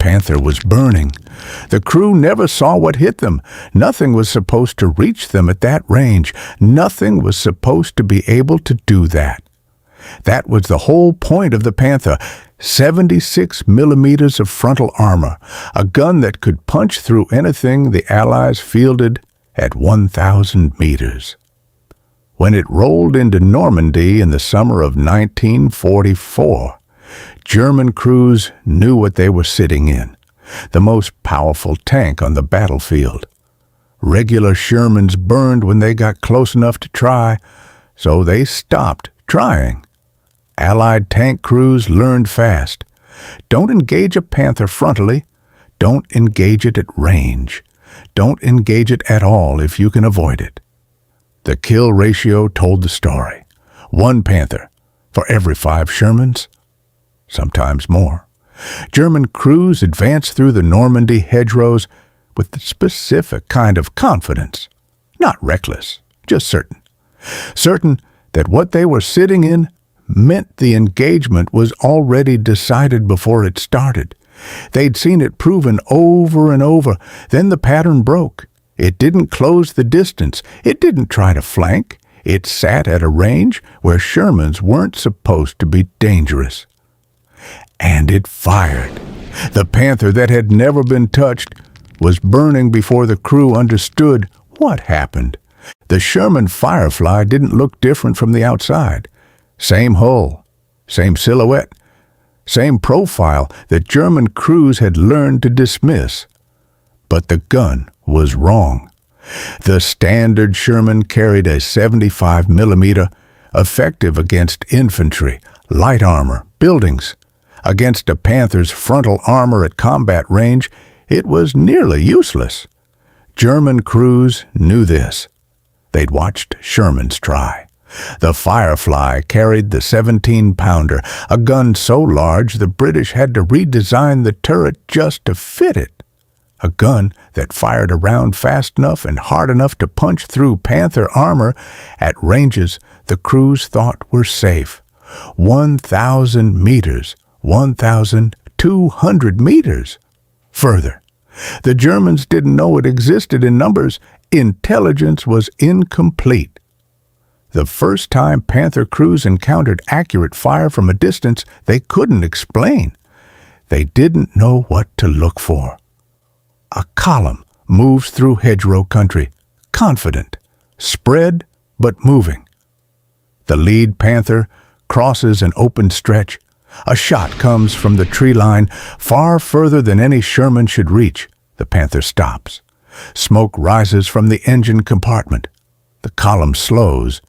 Panther was burning. The crew never saw what hit them. Nothing was supposed to reach them at that range. Nothing was supposed to be able to do that. That was the whole point of the Panther. 76 millimeters of frontal armor, a gun that could punch through anything the Allies fielded at 1,000 meters. When it rolled into Normandy in the summer of 1944, German crews knew what they were sitting in, the most powerful tank on the battlefield. Regular Shermans burned when they got close enough to try, so they stopped trying. Allied tank crews learned fast. Don't engage a Panther frontally. Don't engage it at range. Don't engage it at all if you can avoid it. The kill ratio told the story. 1 Panther for every 5 Shermans, sometimes more. German crews advanced through the Normandy hedgerows with a specific kind of confidence. Not reckless, just certain. Certain that what they were sitting in meant the engagement was already decided before it started. They'd seen it proven over and over. Then the pattern broke. It didn't close the distance. It didn't try to flank. It sat at a range where Shermans weren't supposed to be dangerous. And it fired. The Panther that had never been touched was burning before the crew understood what happened. The Sherman Firefly didn't look different from the outside. Same hull, same silhouette, same profile that German crews had learned to dismiss. But the gun was wrong. The standard Sherman carried a 75 millimeter, effective against infantry, light armor, buildings. Against a Panther's frontal armor at combat range, it was nearly useless. German crews knew this. They'd watched Shermans try. The Firefly carried the 17-pounder, a gun so large the British had to redesign the turret just to fit it. A gun that fired a round fast enough and hard enough to punch through Panther armor at ranges the crews thought were safe. 1,000 meters, 1,200 meters. Further, the Germans didn't know it existed in numbers. Intelligence was incomplete. The first time Panther crews encountered accurate fire from a distance they couldn't explain. They didn't know what to look for. A column moves through hedgerow country, confident, spread but moving. The lead Panther crosses an open stretch. A shot comes from the tree line, far further than any Sherman should reach. The Panther stops. Smoke rises from the engine compartment. The column slows.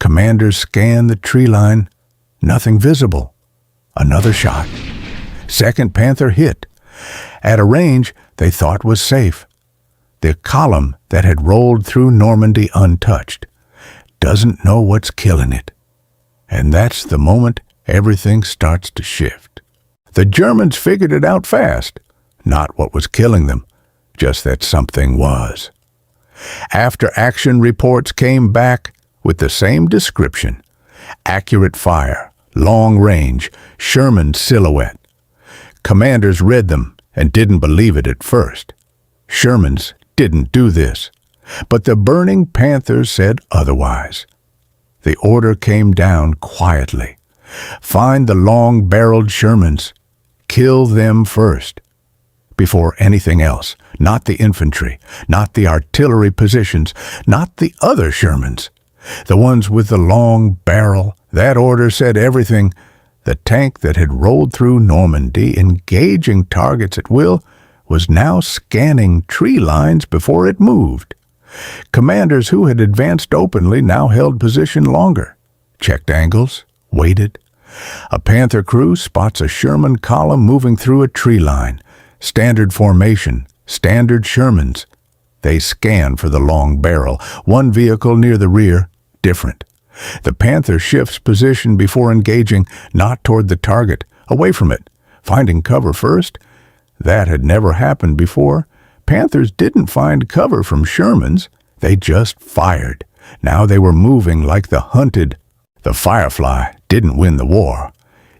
Commanders scan the tree line. Nothing visible. Another shot. Second Panther hit. At a range they thought was safe. The column that had rolled through Normandy untouched doesn't know what's killing it. And that's the moment everything starts to shift. The Germans figured it out fast. Not what was killing them, just that something was. After action reports came back with the same description. Accurate fire, long range, Sherman silhouette. Commanders read them and didn't believe it at first. Shermans didn't do this, but the burning Panthers said otherwise. The order came down quietly. Find the long-barreled Shermans. Kill them first. Before anything else, not the infantry, not the artillery positions, not the other Shermans. The ones with the long barrel. That order said everything. The tank that had rolled through Normandy, engaging targets at will, was now scanning tree lines before it moved. Commanders who had advanced openly now held position longer, checked angles, waited. A Panther crew spots a Sherman column moving through a tree line. Standard formation, standard Shermans. They scan for the long barrel. One vehicle near the rear, different. The Panther shifts position before engaging, not toward the target, away from it, finding cover first. That had never happened before. Panthers didn't find cover from Shermans. They just fired. Now they were moving like the hunted. The Firefly didn't win the war.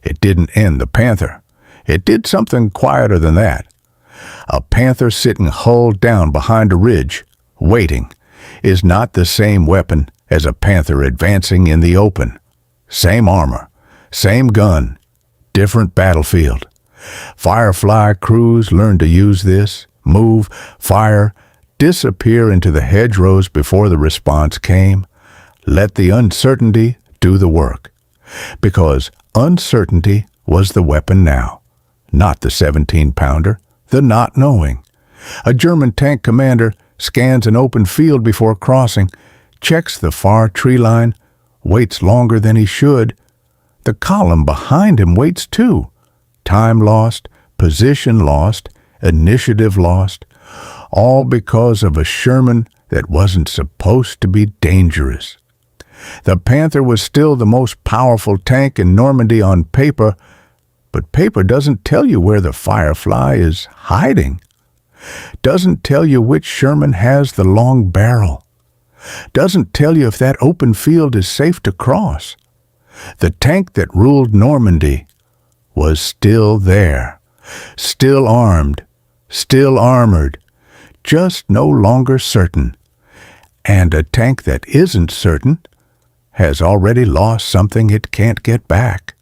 It didn't end the Panther. It did something quieter than that. A Panther sitting hull down behind a ridge, waiting, is not the same weapon as a Panther advancing in the open. Same armor, same gun, different battlefield. Firefly crews learned to use this, move, fire, disappear into the hedgerows before the response came. Let the uncertainty do the work. Because uncertainty was the weapon now, not the 17-pounder, the not knowing. A German tank commander scans an open field before crossing, checks the far tree line, waits longer than he should. The column behind him waits too. Time lost, position lost, initiative lost, all because of a Sherman that wasn't supposed to be dangerous. The Panther was still the most powerful tank in Normandy on paper, but paper doesn't tell you where the Firefly is hiding. Doesn't tell you which Sherman has the long barrel. Doesn't tell you if that open field is safe to cross. The tank that ruled Normandy was still there, still armed, still armored, just no longer certain. And a tank that isn't certain has already lost something it can't get back.